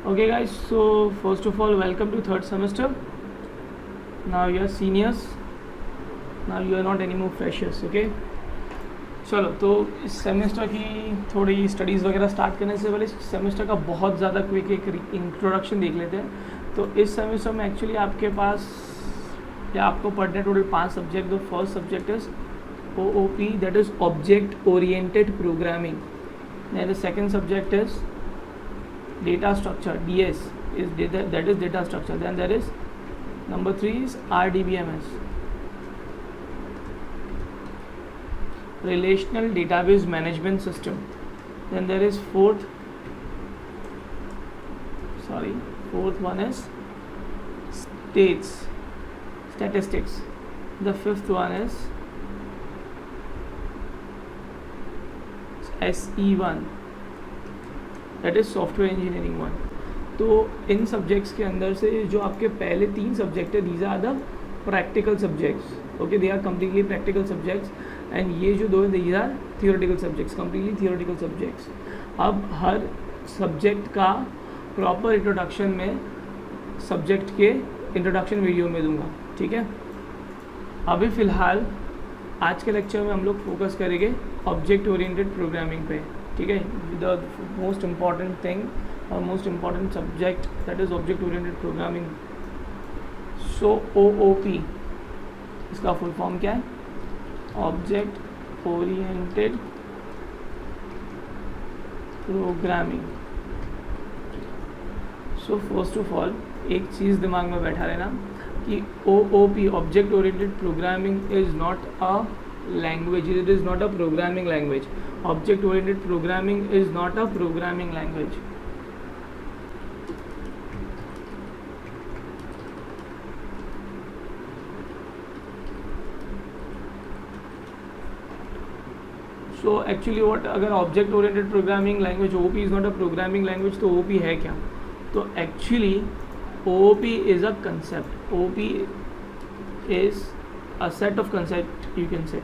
Okay guys, so first of all welcome to third semester. Now you are seniors, now you are not anymore freshers. Okay, चलो तो इस semester की थोड़ी studies वगैरह start करने से पहले इस सेमेस्टर का बहुत ज़्यादा क्विक एक इंट्रोडक्शन देख लेते हैं। तो इस सेमेस्टर में एक्चुअली आपके पास या आपको पढ़ने total 5 subject. The first subject is OOP, that is object oriented programming. Than the second subject is data structure, DS is data, that is data structure. Then there is number 3 is RDBMS, relational database management system. Then there is fourth one is statistics. The fifth one is SE1, that is software engineering 1। तो इन subjects के अंदर से जो आपके पहले 3 subject है, these are the practical subjects. Okay, they are completely practical subjects and ये जो दो है these are theoretical subjects, completely theoretical subjects. अब हर सब्जेक्ट का प्रॉपर इंट्रोडक्शन में सब्जेक्ट के इंट्रोडक्शन वीडियो में दूंगा, ठीक है। अभी फ़िलहाल आज के लेक्चर में हम लोग फोकस करेंगे ऑब्जेक्ट ओरिएंटेड प्रोग्रामिंग पे, ठीक है। द मोस्ट इम्पॉर्टेंट थिंग और most important subject that is object oriented programming. So OOP इसका फुल फॉर्म क्या है? Object oriented programming. So first of all एक चीज़ दिमाग में बैठा लेना कि OOP object oriented programming is not a language, it is not a programming language. Object oriented programming is not a programming language. So actually what, अगर object oriented programming language OOP is not a programming language तो OOP है क्या? तो actually OOP is a concept. OOP is a set of concept, you can say.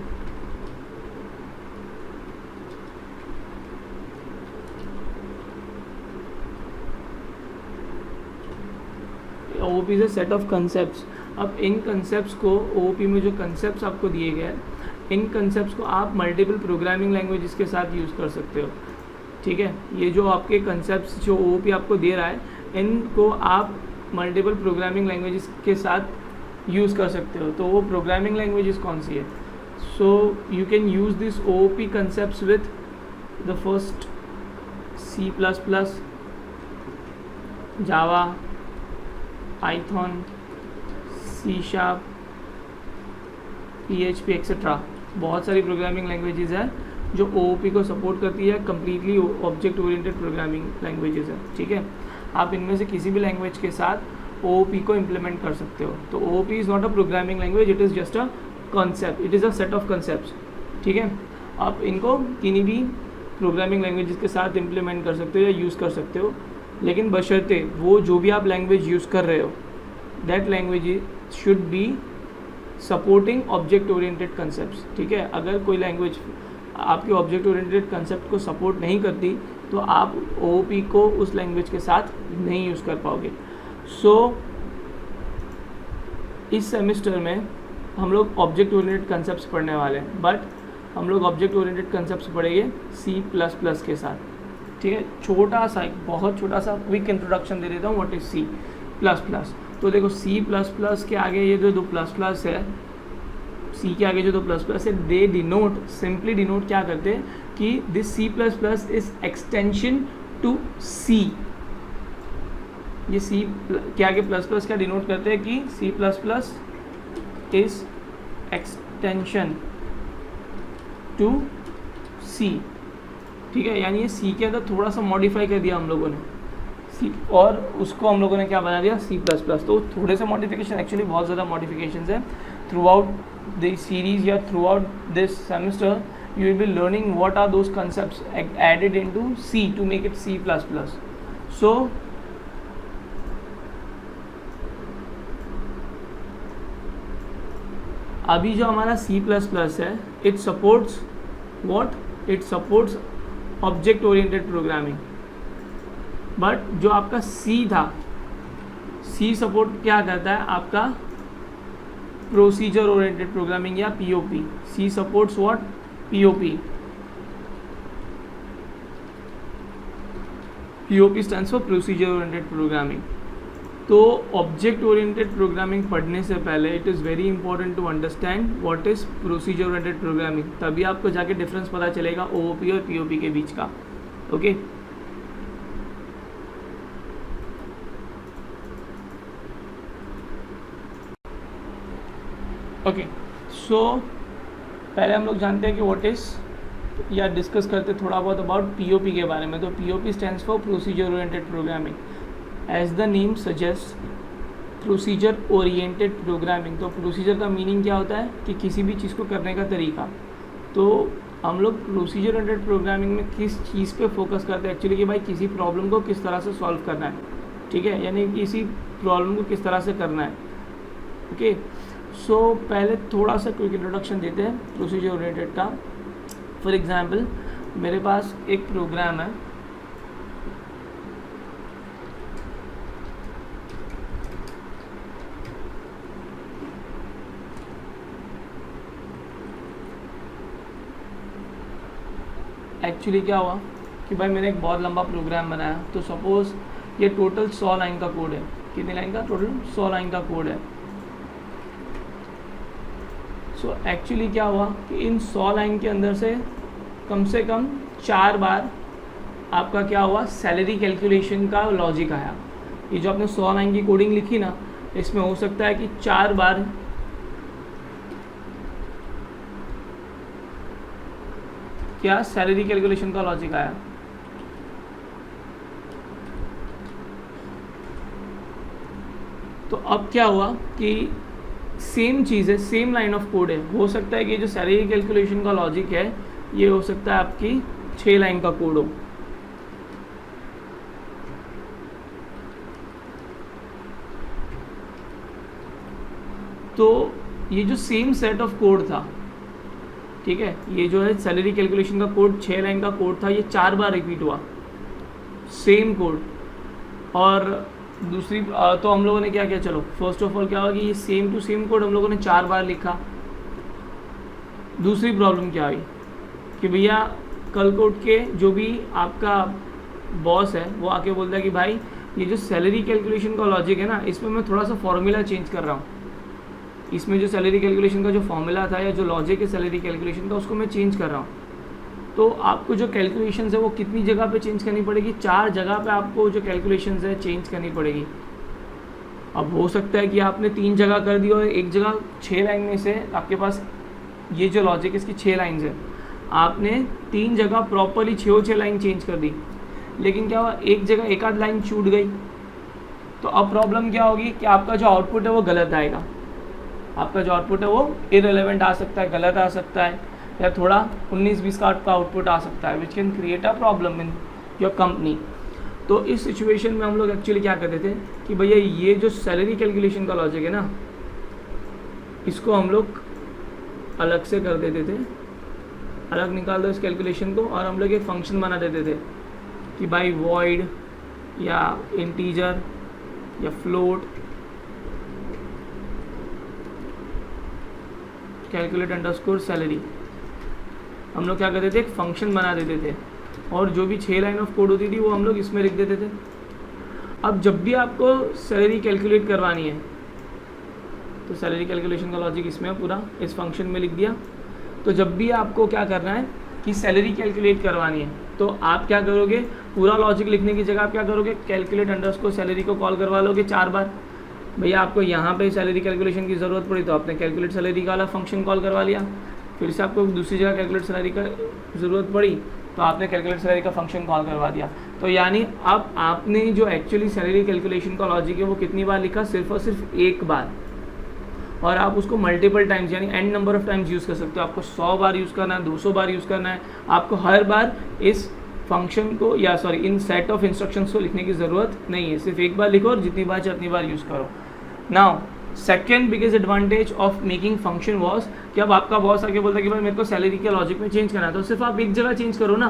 OOP is a set of concepts. अब इन concepts को OOP में जो concepts आपको दिए गए हैं, इन concepts को आप मल्टीपल प्रोग्रामिंग लैंग्वेजेस के साथ यूज़ कर सकते हो, ठीक है। ये जो आपके concepts जो OOP आपको दे रहा है, इनको आप मल्टीपल प्रोग्रामिंग लैंग्वेजेस के साथ यूज़ कर सकते हो। तो वो प्रोग्रामिंग लैंग्वेजेस कौन सी है? So you can use this OOP concepts with the first C++, Java, Python, C#, PHP etcetera. बहुत सारी प्रोग्रामिंग लैंग्वेजेस है जो OOP को सपोर्ट करती है, completely object oriented programming languages है, ठीक है। आप इनमें से किसी भी लैंग्वेज के साथ OOP को इम्प्लीमेंट कर सकते हो। तो OOP is not a programming language, it is just a concept, it is a set of concepts, ठीक है। आप इनको किन्हीं भी प्रोग्रामिंग लैंग्वेजेस के साथ इम्प्लीमेंट कर सकते हो या यूज़ कर सकते हो, लेकिन बशर्ते वो जो भी आप लैंग्वेज यूज़ कर रहे हो that language should be supporting object oriented concepts, ठीक है। अगर कोई लैंग्वेज आपके ऑब्जेक्ट ओरिएंटेड कंसेप्ट को सपोर्ट नहीं करती तो आप OOP को उस लैंग्वेज के साथ नहीं यूज़ कर पाओगे। सो इस सेमेस्टर में हम लोग ऑब्जेक्ट ओरिएंटेड कंसेप्ट्स पढ़ने वाले हैं, बट हम लोग ऑब्जेक्ट ओरिएंटेड कंसेप्ट्स पढ़ेंगे C++ के साथ, ठीक है। छोटा सा, एक बहुत छोटा सा क्विक इंट्रोडक्शन दे देता हूँ व्हाट इज़ C++। तो देखो C++ के आगे ये जो 2++ है, C के आगे जो 2++ है, दे डिनोट, सिंपली डिनोट क्या करते हैं कि this C++ is extension to C। ये C के आगे प्लस क्या डिनोट करते हैं कि C++ is extension to C, ठीक है। यानी ये C के अंदर थोड़ा सा मॉडिफाई कर दिया हम लोगों ने C, और उसको हम लोगों ने क्या बना दिया C++। तो थोड़े से मॉडिफिकेशन, एक्चुअली बहुत ज़्यादा मॉडिफिकेशंस हैं थ्रू आउट दिस सीरीज या throughout this semester. You will be learning what are those concepts added into C to make it C++। So अभी जो हमारा C++ है, it supports what? It supports object oriented programming. But जो आपका सी था, सी support क्या करता है आपका प्रोसीजर ओरिएंटेड प्रोग्रामिंग या POP. C supports what? POP. POP stands for procedure oriented programming. तो ऑब्जेक्ट ओरिएंटेड प्रोग्रामिंग पढ़ने से पहले it is very important to understand what is procedure oriented programming. तभी आपको जाके डिफरेंस पता चलेगा ओओपी और पीओपी के बीच का. ओके ओके सो पहले हम लोग जानते हैं कि व्हाट इज़, या डिस्कस करते थोड़ा बहुत अबाउट पीओपी के बारे में. तो POP stands for procedure oriented programming. As the name suggest, procedure oriented programming. तो प्रोसीजर का मीनिंग क्या होता है कि किसी भी चीज़ को करने का तरीका. तो हम लोग प्रोसीजर ओरिएंटेड प्रोग्रामिंग में किस चीज़ पे फोकस करते हैं एक्चुअली, कि भाई किसी प्रॉब्लम को किस तरह से सॉल्व करना है. ठीक है, यानी किसी प्रॉब्लम को किस तरह से करना है. ओके सो पहले थोड़ा सा क्विक इंट्रोडक्शन देते हैं प्रोसीजर ओरिएंटेड का. फॉर एग्जांपल मेरे पास एक प्रोग्राम है, एक्चुअली क्या हुआ कि भाई मैंने एक बहुत लंबा प्रोग्राम बनाया. तो सपोज़ ये टोटल 100 लाइन का कोड है. कितनी लाइन का? टोटल 100 लाइन का कोड है. सो एक्चुअली क्या हुआ कि इन 100 लाइन के अंदर से कम 4 बार आपका क्या हुआ, सैलरी कैलकुलेशन का लॉजिक आया. ये जो आपने 100 लाइन की कोडिंग लिखी ना, इसमें हो सकता है कि 4 बार क्या सैलरी कैलकुलेशन का लॉजिक आया. तो अब क्या हुआ कि सेम चीज़ है, सेम लाइन ऑफ कोड है. हो सकता है कि जो सैलरी कैलकुलेशन का लॉजिक है ये हो सकता है आपकी 6 लाइन का कोड हो. तो ये जो सेम सेट ऑफ कोड था, ठीक है, ये जो है सैलरी कैलकुलेशन का कोड 6 लाइन का कोड था, ये 4 बार रिपीट हुआ, सेम कोड. और दूसरी तो हम लोगों ने क्या किया, चलो फर्स्ट ऑफ ऑल क्या हुआ कि ये सेम टू सेम कोड हम लोगों ने 4 बार लिखा. दूसरी प्रॉब्लम क्या हुई कि भैया कल को उठ के जो भी आपका बॉस है वो आके बोलता है कि भाई ये जो सैलरी कैलकुलेशन का लॉजिक है ना, इसमें मैं थोड़ा सा फॉर्मूला चेंज कर रहा हूँ. इसमें जो सैलरी कैलकुलेशन का जो फॉर्मूला था या जो लॉजिक है सैलरी कैलकुलेशन का, उसको मैं चेंज कर रहा हूँ. तो आपको जो कैलकुलेशन है वो कितनी जगह पे चेंज करनी पड़ेगी? 4 जगह पे आपको जो कैलकुलेशन है चेंज करनी पड़ेगी. अब हो सकता है कि आपने 3 जगह कर दी और एक जगह 6 लाइन में से आपके पास ये जो लॉजिक है इसकी 6 लाइन है, आपने 3 जगह प्रॉपरली 6 लाइन चेंज कर दी. लेकिन क्या हुआ, एक जगह एक आध लाइन छूट गई. तो अब प्रॉब्लम क्या होगी कि आपका जो आउटपुट है वो गलत आएगा. आपका जो आउटपुट है वो इररिलेवेंट आ सकता है, गलत आ सकता है, या थोड़ा 19-20 का आपका आउटपुट आ सकता है, which can create a problem in your company. तो इस सिचुएशन में हम लोग एक्चुअली क्या करते थे कि भैया ये जो सैलरी कैलकुलेशन का लॉजिक है ना, इसको हम लोग अलग से कर देते थे, अलग निकाल दो इस कैलकुलेशन को, और हम लोग एक फंक्शन बना देते थे कि भाई वॉइड या इंटीजर या फ्लोट कैलकुलेट अंडरस्कोर सैलरी. हम लोग क्या करते थे, एक फंक्शन बना देते थे, और जो भी 6 लाइन ऑफ कोड होती थी वो हम लोग इसमें लिख देते थे. अब जब भी आपको सैलरी कैलकुलेट करवानी है तो सैलरी कैलकुलेशन का लॉजिक इसमें पूरा इस फंक्शन में लिख दिया. तो जब भी आपको क्या करना है कि सैलरी कैलकुलेट करवानी है तो आप क्या करोगे, पूरा लॉजिक लिखने की जगह आप क्या करोगे, कैलकुलेट अंडरस्कोर सैलरी को कॉल करवा लोगे 4 बार. भैया आपको यहाँ पे सैलरी कैलकुलेशन की ज़रूरत पड़ी तो आपने कैलकुलेट सैलरी का वाला फंक्शन कॉल करवा लिया. फिर से आपको दूसरी जगह कैलकुलेट सैलरी का ज़रूरत पड़ी तो आपने कैलकुलेट सैलरी का फंक्शन कॉल करवा दिया. तो यानी अब आपने जो एक्चुअली सैलरी कैलकुलेशन का लॉजिक है वो कितनी बार लिखा, सिर्फ और सिर्फ एक बार. और आप उसको मल्टीपल टाइम्स यानी n number of times use कर सकते हो. आपको 100 बार यूज़ करना है, 200 बार यूज़ करना है. आपको हर बार इस फंक्शन को या sorry in set of instructions को लिखने की ज़रूरत नहीं है. सिर्फ एक बार लिखो और जितनी बार चाहे उतनी बार यूज़ करो. Now second biggest advantage of making function was कि अब आपका बॉस आके बोलता है कि भाई मेरे को सैलरी के लॉजिक में चेंज करना है, तो सिर्फ आप एक जगह चेंज करो ना.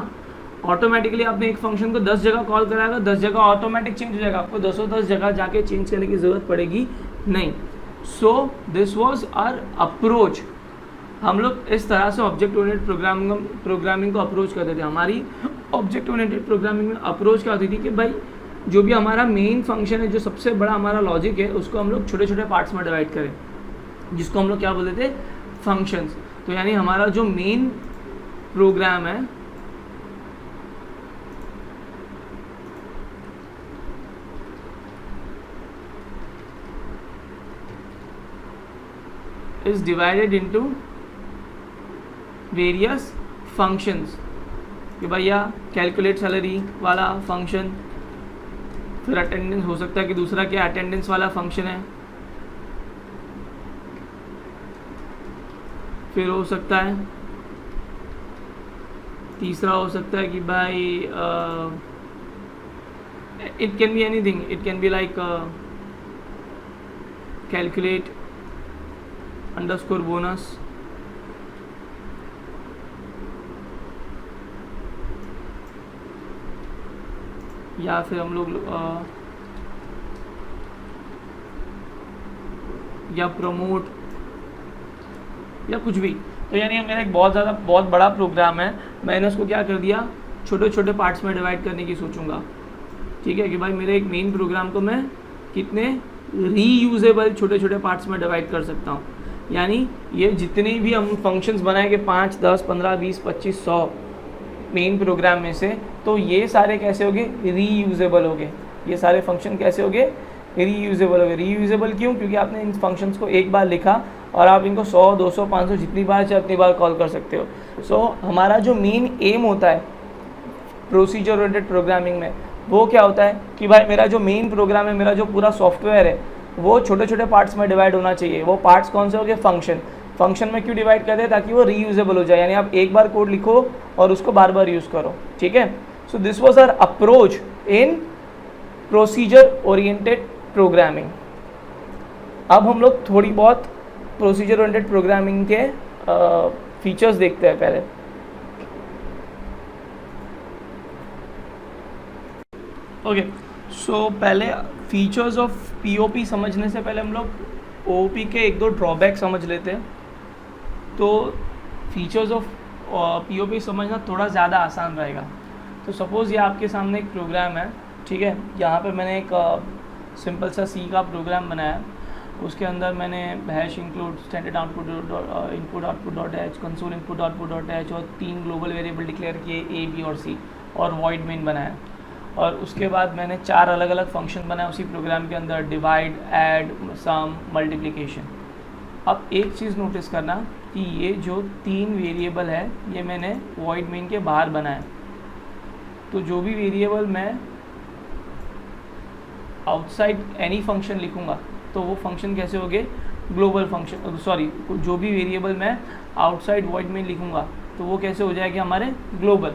ऑटोमेटिकली आपने एक फंक्शन को 10 जगह कॉल कराएगा, 10 जगह ऑटोमेटिक चेंज हो जाएगा, आपको 10 जगह जाके चेंज करने की ज़रूरत पड़ेगी नहीं। So this was our approach. हम लोग इस तरह से ऑब्जेक्ट ओरिएंटेड प्रोग्रामिंग को अप्रोच करते थे। हमारी ऑब्जेक्ट ओरिएंटेड प्रोग्रामिंग में अप्रोच क्या होती थी कि भाई जो भी हमारा मेन फंक्शन है, जो सबसे बड़ा हमारा लॉजिक है, उसको हम लोग छोटे छोटे पार्ट्स में डिवाइड करें, जिसको हम लोग क्या बोलते थे, फंक्शंस। तो यानी हमारा जो मेन प्रोग्राम है is divided into various functions कि भैया कैलकुलेट सैलरी वाला फंक्शन, फिर अटेंडेंस हो सकता है कि दूसरा क्या अटेंडेंस वाला फंक्शन है, फिर हो सकता है तीसरा हो सकता है कि भाई it can be anything, it can be like calculate underscore bonus, या फिर हम लोग या प्रमोट या कुछ भी। तो यानी मेरा एक बहुत बड़ा प्रोग्राम है, मैंने उसको क्या कर दिया, छोटे छोटे पार्ट्स में डिवाइड करने की सोचूंगा। ठीक है कि भाई मेरे एक मेन प्रोग्राम को मैं कितने रीयूजेबल छोटे छोटे पार्ट्स में डिवाइड कर सकता हूँ। यानी ये जितने भी हम फंक्शंस बनाएंगे 5, 10, 15, 20, 25, 100 मेन प्रोग्राम में से, तो ये सारे कैसे होंगे, रीयूजेबल होंगे। ये सारे फंक्शन कैसे होंगे, रीयूजेबल होंगे। रीयूजेबल क्यों? क्योंकि आपने इन फंक्शंस को एक बार लिखा और आप इनको 100, 200, 500 जितनी बार चाहे उतनी बार कॉल कर सकते हो। सो हमारा जो मेन एम होता है प्रोसीजर ओरिएंटेड प्रोग्रामिंग में, वो क्या होता है कि भाई मेरा जो मेन प्रोग्राम है, मेरा जो पूरा सॉफ्टवेयर है, वो छोटे छोटे पार्ट्स में डिवाइड होना चाहिए। वो पार्ट्स कौन से हो गए, फंक्शन। फंक्शन में क्यों डिवाइड करते हैं, ताकि वो रीयूजेबल हो जाए, यानी आप एक बार कोड लिखो और उसको बार बार यूज़ करो। ठीक है, so this was our approach in procedure oriented programming. अब हम लोग थोड़ी बहुत प्रोसीजर ओरिएंटेड प्रोग्रामिंग के फीचर्स देखते हैं पहले। ओके, सो पहले फीचर्स ऑफ पीओपी समझने से पहले हम लोग ओओपी के एक दो ड्रॉबैक समझ लेते हैं। तो फीचर्स ऑफ पीओपी समझना थोड़ा ज़्यादा आसान रहेगा। तो सपोज़ ये आपके सामने एक प्रोग्राम है, ठीक है, यहाँ पे मैंने एक सिंपल सा सी का प्रोग्राम बनाया। उसके अंदर मैंने hash include standard output input output dot H, console input output dot H, और 3 ग्लोबल वेरिएबल डिक्लेयर किए ए, बी और सी, और वॉइड मेन बनाया। और उसके बाद मैंने 4 अलग अलग फंक्शन बनाए उसी प्रोग्राम के अंदर, डिवाइड, ऐड, सम, मल्टीप्लिकेशन। अब एक चीज़ नोटिस करना कि ये जो 3 वेरिएबल है, ये मैंने वॉइड मेन के बाहर बनाया। तो जो भी वेरिएबल मैं आउटसाइड एनी फंक्शन लिखूंगा, तो वो फंक्शन कैसे हो गए, ग्लोबल फंक्शन। सॉरी, जो भी वेरिएबल मैं आउटसाइड वॉइड मेन लिखूंगा, तो वो कैसे हो जाएगा हमारे, ग्लोबल।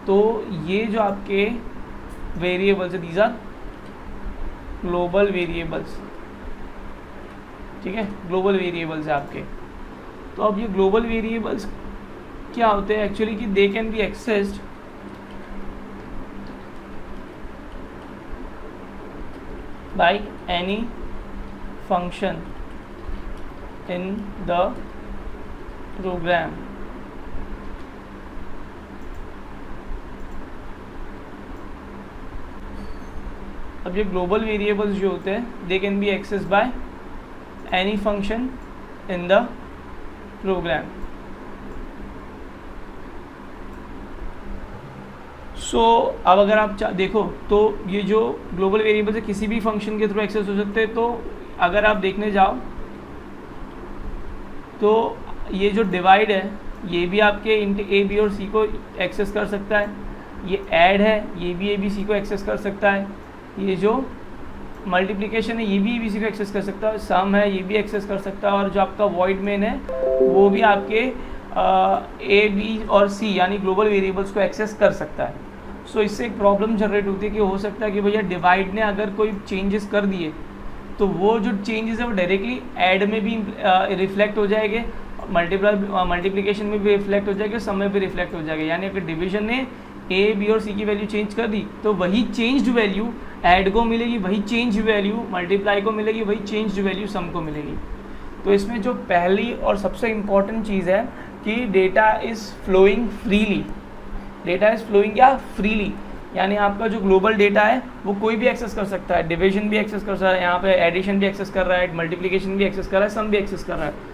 तो ये जो आपके वेरिएबल्स है, दीज आर ग्लोबल वेरिएबल्स। ठीक है, ग्लोबल वेरिएबल्स है आपके। तो अब ये ग्लोबल वेरिएबल्स क्या होते हैं एक्चुअली, कि they can be accessed by any function in the program. अब ये ग्लोबल वेरिएबल्स जो होते हैं, they can be access by any function in the program. So अब अगर आप देखो तो ये जो ग्लोबल वेरिएबल्स है किसी भी फंक्शन के थ्रू एक्सेस हो सकते हैं। तो अगर आप देखने जाओ तो ये जो डिवाइड है, ये भी आपके ए, बी और सी को एक्सेस कर सकता है। ये ऐड है, ये भी ए, बी, सी को एक्सेस कर सकता है। ये जो मल्टीप्लिकेशन है, ये भी ए, बी, सी को एक्सेस कर सकता है। सम है, ये भी एक्सेस कर सकता है। और जो आपका वॉइड मेन है, वो भी आपके ए, बी और सी यानी ग्लोबल वेरिएबल्स को एक्सेस कर सकता है। सो इससे एक प्रॉब्लम जनरेट होती है कि हो सकता है कि भैया डिवाइड ने अगर कोई चेंजेस कर दिए, तो वो जो चेंजेस है वो डायरेक्टली ऐड में भी रिफ्लेक्ट हो जाएंगे, मल्टीप्लिकेशन में भी रिफ्लेक्ट हो जाएगा, सम में भी रिफ्लेक्ट हो जाएगा। यानी अगर डिवीजन ने ए बी और सी की वैल्यू चेंज कर दी तो वही चेंज्ड वैल्यू ऐड को मिलेगी, वही चेंज वैल्यू मल्टीप्लाई को मिलेगी, वही चेंज्ड वैल्यू सम को मिलेगी। तो इसमें जो पहली और सबसे इम्पॉर्टेंट चीज़ है कि data is flowing freely. Data is flowing क्या फ्रीली, यानी आपका जो ग्लोबल डेटा है वो कोई भी एक्सेस कर सकता है। डिवीजन भी एक्सेस कर सकता है, यहाँ पे एडिशन भी एक्सेस कर रहा है, मल्टीप्लिकेशन भी एक्सेस कर रहा है, सम भी एक्सेस कर रहा है।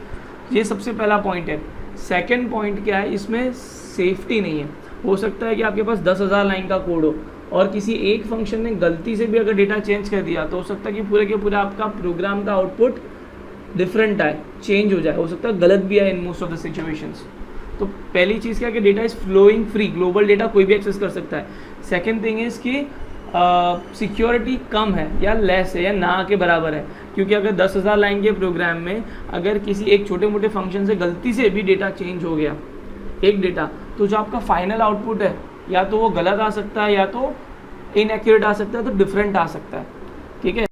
ये सबसे पहला पॉइंट है। सेकंड पॉइंट क्या है, इसमें सेफ्टी नहीं है। हो सकता है कि आपके पास 10,000 लाइन का कोड हो और किसी एक फंक्शन ने गलती से भी अगर डेटा चेंज कर दिया तो हो सकता है कि पूरे के पूरे आपका प्रोग्राम का आउटपुट डिफरेंट आए, चेंज हो जाए, हो सकता है गलत भी आए in most of the situations. तो पहली चीज़ क्या है कि data is flowing free, global data कोई भी एक्सेस कर सकता है। सेकेंड थिंग इज़ कि सिक्योरिटी कम है या लेस है या ना के बराबर है, क्योंकि अगर 10,000 लाइन के प्रोग्राम में अगर किसी एक छोटे मोटे फंक्शन से गलती से भी डेटा चेंज हो गया एक डेटा, तो जो आपका फाइनल आउटपुट है या तो वो गलत आ सकता है या तो इनएक्यूरेट आ सकता है, तो डिफरेंट आ सकता है। ठीक है,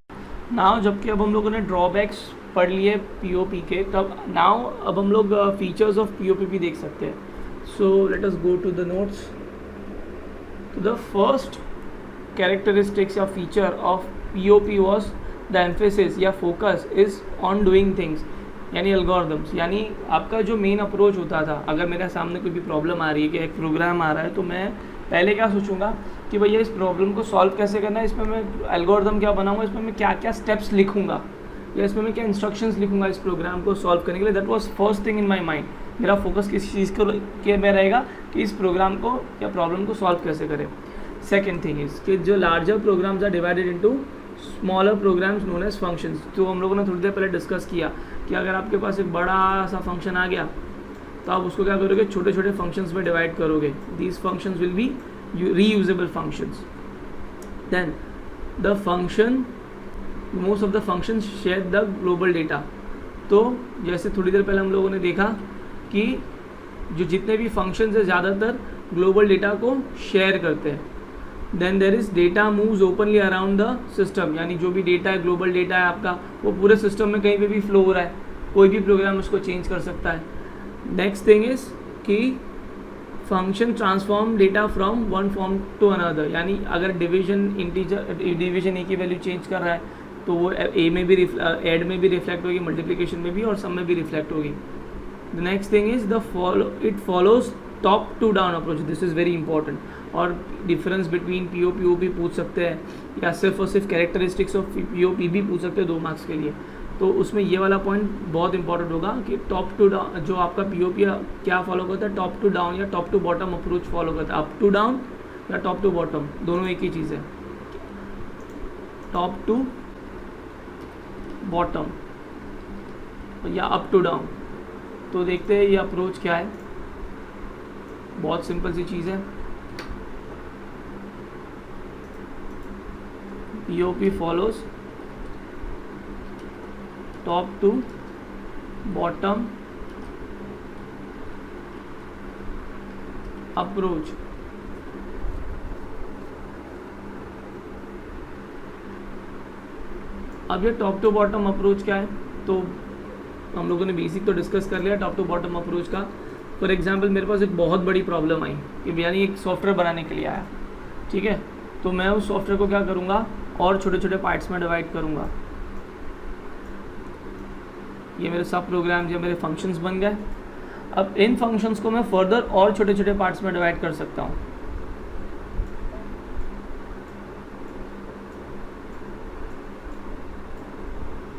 नाउ जबकि अब हम लोगों ने ड्रॉबैक्स पढ़ लिए पीओपी के, तब नाउ अब हम लोग फीचर्स ऑफ पीओपी भी देख सकते हैं। So let us go to the notes. तो द फर्स्ट कैरेक्टरिस्टिक्स या feature of POP was the emphasis या focus is on doing things, यानी एल्गोरिदम्स। यानी आपका जो मेन अप्रोच होता था, अगर मेरे सामने कोई भी प्रॉब्लम आ रही है कि एक प्रोग्राम आ रहा है, तो मैं पहले क्या सोचूंगा कि भैया इस प्रॉब्लम को सॉल्व कैसे करना है, इसमें मैं एल्गोरिदम क्या बनाऊंगा, इसमें मैं क्या क्या स्टेप्स लिखूंगा या इसमें मैं क्या इंस्ट्रक्शंस लिखूंगा इस प्रोग्राम को सॉल्व करने के लिए। That was first thing in my mind. मेरा फोकस किस चीज़ को के में रहेगा कि इस प्रोग्राम को या प्रॉब्लम को सॉल्व कैसे करें। सेकेंड थिंग इज कि जो larger programs are divided into smaller programs known as functions. तो हम लोगों ने थोड़ी देर पहले डिस्कस किया कि अगर आपके पास एक बड़ा सा फंक्शन आ गया तो आप उसको क्या करोगे, छोटे छोटे फंक्शंस में डिवाइड करोगे। These functions will be reusable functions. Then the function, most of the functions share the global data. तो जैसे थोड़ी देर पहले हम लोगों ने देखा कि जो जितने भी फंक्शंस है ज़्यादातर ग्लोबल डेटा को शेयर करते हैं। Then there is data moves openly around the system, यानी जो भी डेटा है, ग्लोबल डेटा है आपका, वो पूरे सिस्टम में कहीं पे भी फ्लो हो रहा है, कोई भी प्रोग्राम उसको चेंज कर सकता है। नेक्स्ट थिंग इज़ कि function transform data from one form to another, यानी अगर डिवीजन डिवीजन ए की वैल्यू चेंज कर रहा है तो वो ए में भी ऐड में भी रिफ्लेक्ट होगी, मल्टीप्लिकेशन में भी और सम में भी रिफ्लेक्ट होगी। The next thing is it follows top to down approach. This is very important. और difference between P O P O भी पूछ सकते हैं या सिर्फ और सिर्फ characteristics of P O P भी पूछ सकते हैं 2 मार्क्स के लिए। तो उसमें ये वाला पॉइंट बहुत इंपॉर्टेंट होगा कि टॉप टू डाउन जो आपका पीओपी क्या फॉलो करता है, टॉप टू डाउन या top to bottom approach follow करता है। अप टू डाउन या टॉप टू बॉटम, दोनों एक ही चीज़ है। टॉप टू बॉटम या अप टू डाउन। तो देखते हैं ये अप्रोच क्या है। बहुत सिंपल सी चीज़ है। POP follows top to bottom approach. अब ये टॉप टू बॉटम अप्रोच क्या है, तो हम लोगों ने बेसिक तो डिस्कस कर लिया टॉप टू बॉटम अप्रोच का। फॉर एग्जांपल मेरे पास एक बहुत बड़ी प्रॉब्लम आई कि यानी एक सॉफ्टवेयर बनाने के लिए आया, ठीक है, तो मैं उस सॉफ्टवेयर को क्या करूँगा और छोटे छोटे पार्ट्स में डिवाइड करूँगा। ये मेरे सब प्रोग्राम्स या मेरे फंक्शंस बन गए। अब इन फंक्शंस को मैं फर्दर और छोटे छोटे पार्ट्स में डिवाइड कर सकता हूँ।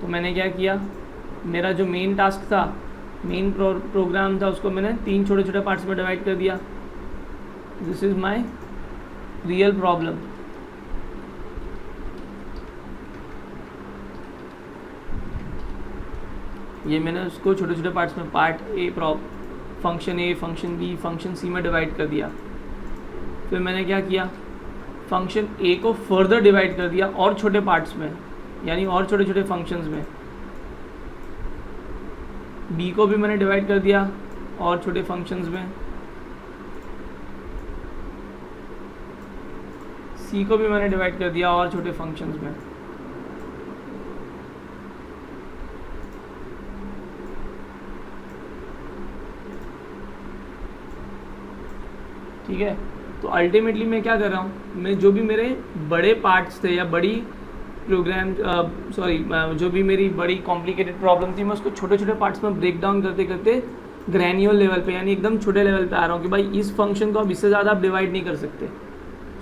तो मैंने क्या किया, मेरा जो मेन टास्क था, मेन प्रोग्राम था, उसको मैंने 3 छोटे छोटे पार्ट्स में डिवाइड कर दिया। This is my real problem. ये मैंने उसको छोटे छोटे पार्ट्स में part A function A, function B, function C में डिवाइड कर दिया। फिर मैंने क्या किया, फंक्शन ए को फर्दर डिवाइड कर दिया और छोटे पार्ट्स में, यानी और छोटे छोटे फंक्शंस में। बी को भी मैंने डिवाइड कर दिया और छोटे फंक्शंस में। सी को भी मैंने डिवाइड कर दिया और छोटे फंक्शंस में। ठीक है। तो अल्टीमेटली मैं क्या कर रहा हूँ, मैं जो भी मेरे बड़े पार्ट्स थे या बड़ी प्रोग्राम जो भी मेरी बड़ी कॉम्प्लिकेटेड प्रॉब्लम थी, मैं उसको छोटे छोटे पार्ट्स में ब्रेक डाउन करते करते ग्रैन्यूअल लेवल पे यानी एकदम छोटे लेवल पे आ रहा हूँ कि भाई इस फंक्शन को अब इससे ज़्यादा आप डिवाइड नहीं कर सकते।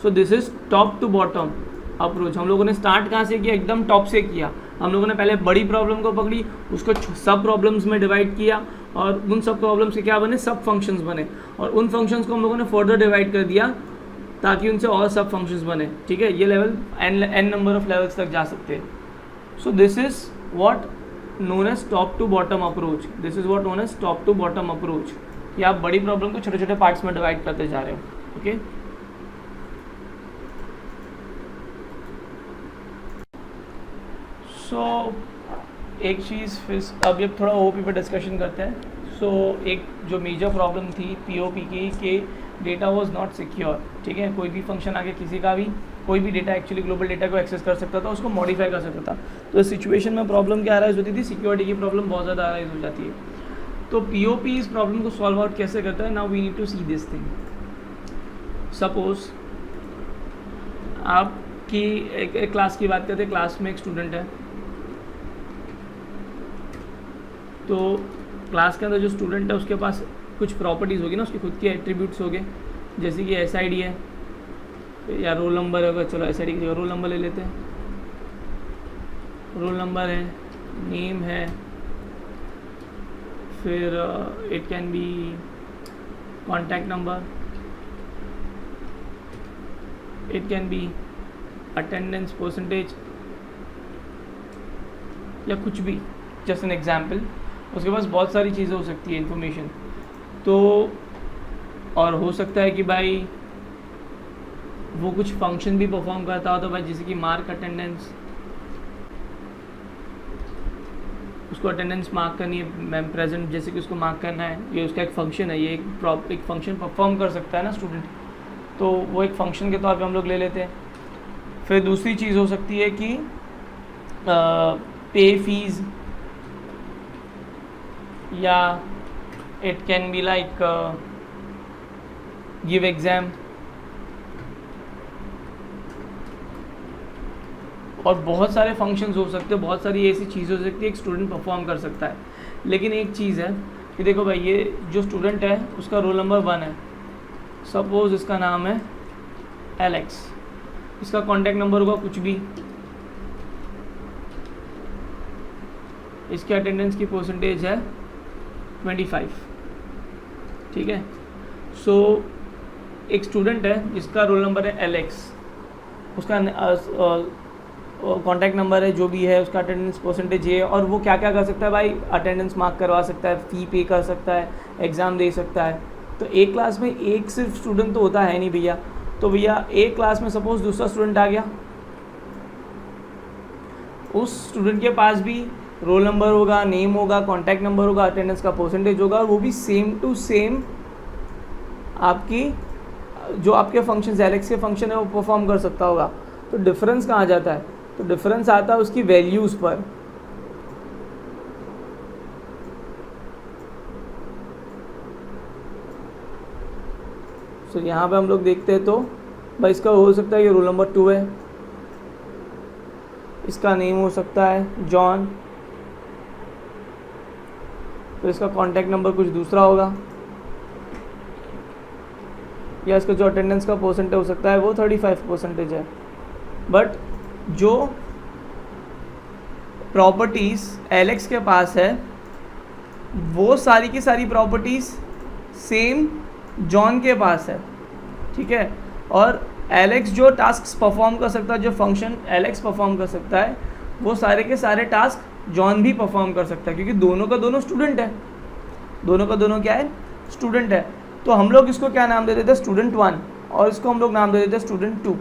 So this is top to bottom approach. हम लोगों ने स्टार्ट कहाँ से किया, एकदम टॉप से किया। हम लोगों ने पहले बड़ी प्रॉब्लम को पकड़ी, उसको सब प्रॉब्लम्स में डिवाइड किया और उन सब प्रॉब्लम्स के क्या बने, सब फंक्शंस बने, और उन फंक्शंस को हम लोगों ने फर्दर डिवाइड कर दिया ताकि उनसे और सब फंक्शंस बने। ठीक है, ये level n number of levels तक जा सकते हैं। So this is what known as top to bottom approach. This is what known as top to bottom approach, कि आप बड़ी प्रॉब्लम को छोटे छोटे पार्ट्स में डिवाइड करते जा रहे हो। ओके, सो एक चीज़ फिर अब थोड़ा ओपी पे डिस्कशन करते हैं। सो एक जो मेजर प्रॉब्लम थी पीओपी की कि डेटा वाज नॉट सिक्योर। ठीक है, कोई भी फंक्शन आके किसी का भी कोई भी डेटा एक्चुअली ग्लोबल डेटा को एक्सेस कर सकता था, उसको मॉडिफाई कर सकता था। तो इस सिचुएशन में प्रॉब्लम क्या अराइज होती थी, सिक्योरिटी की प्रॉब्लम बहुत ज़्यादा अराइज हो जाती है। तो पीओपी इस प्रॉब्लम को सॉल्व आउट कैसे करता है, now we need to see this thing. Suppose आपकी एक क्लास की बात करते हैं, क्लास में एक स्टूडेंट है, तो क्लास के अंदर जो स्टूडेंट है उसके पास कुछ प्रॉपर्टीज़ होगी ना, उसके खुद के एट्रीब्यूट्स होंगे, जैसे कि एसआईडी है या रोल नंबर होगा। चलो एसआईडी की जगह रोल नंबर ले लेते हैं। रोल नंबर है, नेम है, फिर it can be contact number, it can be attendance percentage या कुछ भी, जस्ट एन एग्जाम्पल। उसके पास बहुत सारी चीज़ें हो सकती है इन्फॉर्मेशन। तो और हो सकता है कि भाई वो कुछ फंक्शन भी परफॉर्म करता हो, तो भाई जैसे कि मार्क अटेंडेंस, उसको अटेंडेंस मार्क करनी है, मैम प्रेजेंट जैसे कि उसको मार्क करना है, ये उसका एक फंक्शन है, ये एक फंक्शन परफॉर्म कर सकता है ना स्टूडेंट, तो वो एक फंक्शन के तौर पे हम लोग ले लेते हैं। फिर दूसरी चीज़ हो सकती है कि पे फीस, या it can be like give exam, और बहुत सारे फंक्शंस हो सकते हैं, बहुत सारी ऐसी चीज़ें हो सकती है एक स्टूडेंट परफॉर्म कर सकता है। लेकिन एक चीज़ है कि देखो भाई, ये जो स्टूडेंट है उसका रोल नंबर 1 है, सपोज इसका नाम है एलेक्स, इसका कॉन्टैक्ट नंबर होगा कुछ भी, इसके अटेंडेंस की परसेंटेज है 25। ठीक है, सो एक स्टूडेंट है जिसका रोल नंबर है एलेक्स, उसका कॉन्टैक्ट नंबर है जो भी है, उसका अटेंडेंस परसेंटेज ये है, और वो क्या क्या कर सकता है भाई, अटेंडेंस मार्क करवा सकता है, फ़ी पे कर सकता है, एग्ज़ाम दे सकता है। तो एक क्लास में एक सिर्फ स्टूडेंट तो होता है नहीं भैया। तो भैया एक क्लास में सपोज दूसरा स्टूडेंट आ गया, उस स्टूडेंट के पास भी रोल नंबर होगा, नेम होगा, कॉन्टैक्ट नंबर होगा, अटेंडेंस का परसेंटेज होगा, और वो भी सेम टू सेम आपकी जो आपके फंक्शन एलेक्स के फंक्शन है वो परफॉर्म कर सकता होगा। तो डिफरेंस कहाँ जाता है, तो डिफरेंस आता है उसकी वैल्यूज़ पर। तो यहाँ पे हम लोग देखते हैं, तो भाई इसका हो सकता है ये रोल नंबर 2 है, इसका नेम हो सकता है जॉन, तो इसका कॉन्टैक्ट नंबर कुछ दूसरा होगा, या इसका जो अटेंडेंस का परसेंटेज हो सकता है वो 35% है। बट जो प्रॉपर्टीज़ एलेक्स के पास है वो सारी की सारी प्रॉपर्टीज़ सेम जॉन के पास है। ठीक है, और एलेक्स जो टास्क परफॉर्म कर सकता है, जो फंक्शन एलेक्स परफॉर्म कर सकता है, वो सारे के सारे टास्क जॉन भी परफॉर्म कर सकता है, क्योंकि दोनों का दोनों स्टूडेंट है, दोनों का दोनों क्या है, स्टूडेंट है। तो हम लोग इसको क्या नाम दे देते हैं, स्टूडेंट 1, और इसको हम लोग नाम दे देते हैं स्टूडेंट 2।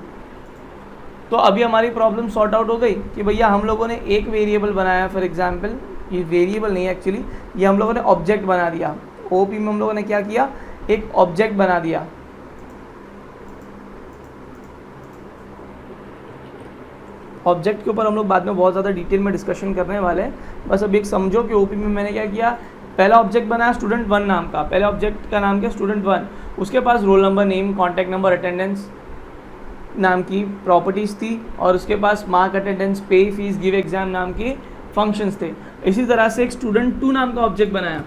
तो अभी हमारी प्रॉब्लम सॉर्ट आउट हो गई कि भैया हम लोगों ने एक वेरिएबल बनाया, फॉर एग्जांपल ये वेरिएबल नहीं है एक्चुअली, ये हम लोगों ने ऑब्जेक्ट बना दिया। ओपी में हम लोगों ने क्या किया, एक ऑब्जेक्ट बना दिया। ऑब्जेक्ट के ऊपर हम लोग बाद में बहुत ज़्यादा डिटेल में डिस्कशन करने वाले हैं। बस अब एक समझो कि ओपी में मैंने क्या किया, पहला ऑब्जेक्ट बनाया स्टूडेंट 1 नाम का, पहले ऑब्जेक्ट का नाम क्या, स्टूडेंट 1, उसके पास roll number, name, contact number, attendance नाम की प्रॉपर्टीज़ थी, और उसके पास mark attendance, pay, fees, give exam नाम के फंक्शंस थे। इसी तरह से एक स्टूडेंट 2 नाम का ऑब्जेक्ट बनाया,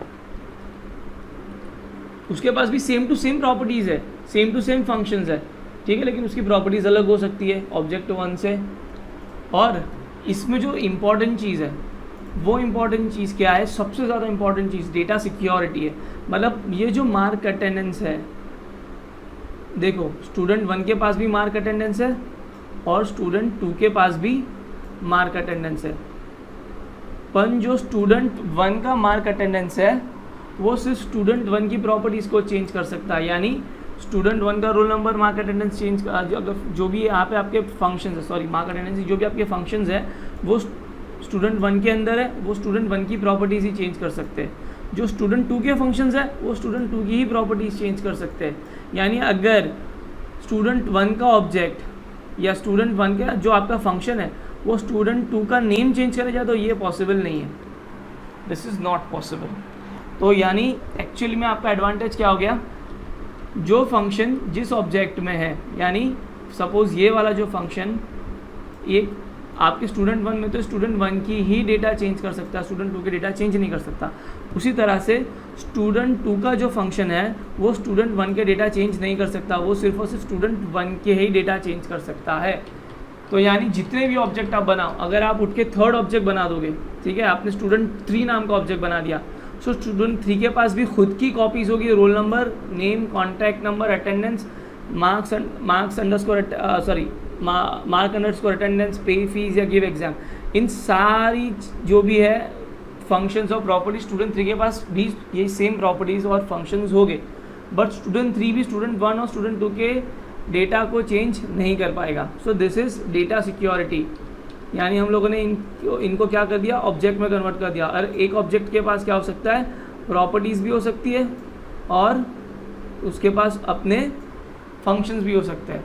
उसके पास भी सेम टू सेम प्रॉपर्टीज़ है, सेम टू सेम फंक्शंस है, ठीक है, लेकिन उसकी प्रॉपर्टीज़ अलग हो सकती है ऑब्जेक्ट 1 से। और इसमें जो इम्पॉर्टेंट चीज़ है वो इम्पॉर्टेंट चीज़ क्या है, सबसे ज़्यादा इम्पॉर्टेंट चीज़ डेटा सिक्योरिटी है। मतलब ये जो मार्क अटेंडेंस है, देखो स्टूडेंट 1 के पास भी मार्क अटेंडेंस है और स्टूडेंट 2 के पास भी मार्क अटेंडेंस है, पर जो स्टूडेंट 1 का मार्क अटेंडेंस है वो सिर्फ स्टूडेंट 1 की प्रॉपर्टीज़ को चेंज कर सकता है। यानी स्टूडेंट 1 का roll number, mark attendance change, जो भी यहाँ पे आपके फंक्शंस है, सॉरी मार्क अटेंडेंस, जो भी आपके फंक्शंस है वो स्टूडेंट 1 के अंदर है, वो स्टूडेंट 1 की प्रॉपर्टीज़ ही चेंज कर सकते हैं। जो स्टूडेंट 2 के फंक्शंस है वो स्टूडेंट 2 की ही प्रॉपर्टीज़ चेंज कर सकते हैं। यानी अगर स्टूडेंट 1 का ऑब्जेक्ट या स्टूडेंट 1 का जो आपका फंक्शन है वो स्टूडेंट 2 का नेम चेंज करे जाए तो ये पॉसिबल नहीं है, दिस इज़ नॉट पॉसिबल। तो यानी एक्चुअली में आपका एडवांटेज क्या हो गया, जो फंक्शन जिस ऑब्जेक्ट में है, यानी सपोज़ ये वाला जो फंक्शन एक आपके स्टूडेंट 1 में तो स्टूडेंट 1 की ही डेटा चेंज कर सकता है, स्टूडेंट 2 की डेटा चेंज नहीं कर सकता। उसी तरह से स्टूडेंट 2 का जो फंक्शन है वो स्टूडेंट 1 के डेटा चेंज नहीं कर सकता, वो सिर्फ और सिर्फ स्टूडेंट 1 के ही डेटा चेंज कर सकता है। तो यानी जितने भी ऑब्जेक्ट आप बनाओ, अगर आप उठ के थर्ड ऑब्जेक्ट बना दोगे, ठीक है, आपने स्टूडेंट 3 नाम का ऑब्जेक्ट बना दिया, सो स्टूडेंट 3 के पास भी खुद की कॉपीज़ होगी, role number, name, contact number, attendance, marks underscore attendance, pay, fees या गिव एग्जाम, इन सारी जो भी है फंक्शंस और प्रॉपर्टीज स्टूडेंट 3 के पास भी ये सेम प्रॉपर्टीज़ और फंक्शंस हो गए। बट स्टूडेंट 3 भी स्टूडेंट 1 और स्टूडेंट 2 के डेटा को चेंज नहीं कर पाएगा। सो दिस इज़ डेटा सिक्योरिटी। यानी हम लोगों ने इनको क्या कर दिया, ऑब्जेक्ट में कन्वर्ट कर दिया। और एक ऑब्जेक्ट के पास क्या हो सकता है, प्रॉपर्टीज़ भी हो सकती है और उसके पास अपने फंक्शंस भी हो सकते हैं,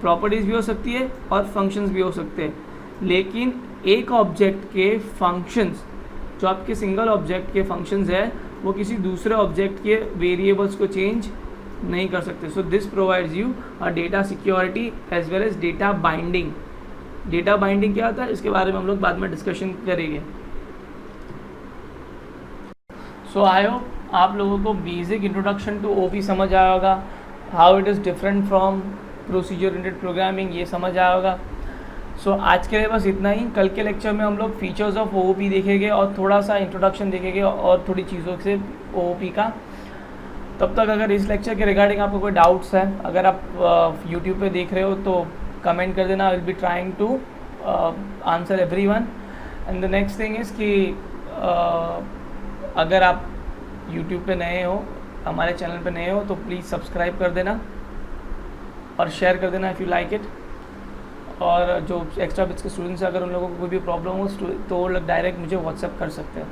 प्रॉपर्टीज़ भी हो सकती है और फंक्शंस भी हो सकते हैं। लेकिन एक ऑब्जेक्ट के फंक्शंस, जो आपके सिंगल ऑब्जेक्ट के फंक्शंस है, वो किसी दूसरे ऑब्जेक्ट के वेरिएबल्स को चेंज नहीं कर सकते। So this provides you a data security as well as data binding. Data binding क्या होता है, इसके बारे में हम लोग बाद में डिस्कशन करेंगे। सो आई होप आप लोगों को बेसिक इंट्रोडक्शन टू ओपी समझ आया होगा, how it is different from procedure oriented programming, ये समझ आया होगा। सो आज के लिए बस इतना ही। कल के लेक्चर में हम लोग फीचर्स ऑफ ओओपी देखेंगे और थोड़ा सा इंट्रोडक्शन देखेंगे और थोड़ी चीज़ों से ओओपी का। तब तक अगर इस लेक्चर के रिगार्डिंग आपको कोई डाउट्स है, अगर आप यूट्यूब पे देख रहे हो तो कमेंट कर देना, I will be trying to answer everyone. And the next thing is कि अगर आप यूट्यूब पे नए हो, हमारे चैनल पे नए हो, तो प्लीज़ सब्सक्राइब कर देना और शेयर कर देना इफ़ यू लाइक इट। और जो एक्स्ट्रा बिट्स के स्टूडेंट्स हैं, अगर उन लोगों को कोई भी प्रॉब्लम हो तो वो लोग डायरेक्ट मुझे व्हाट्सएप कर सकते हैं।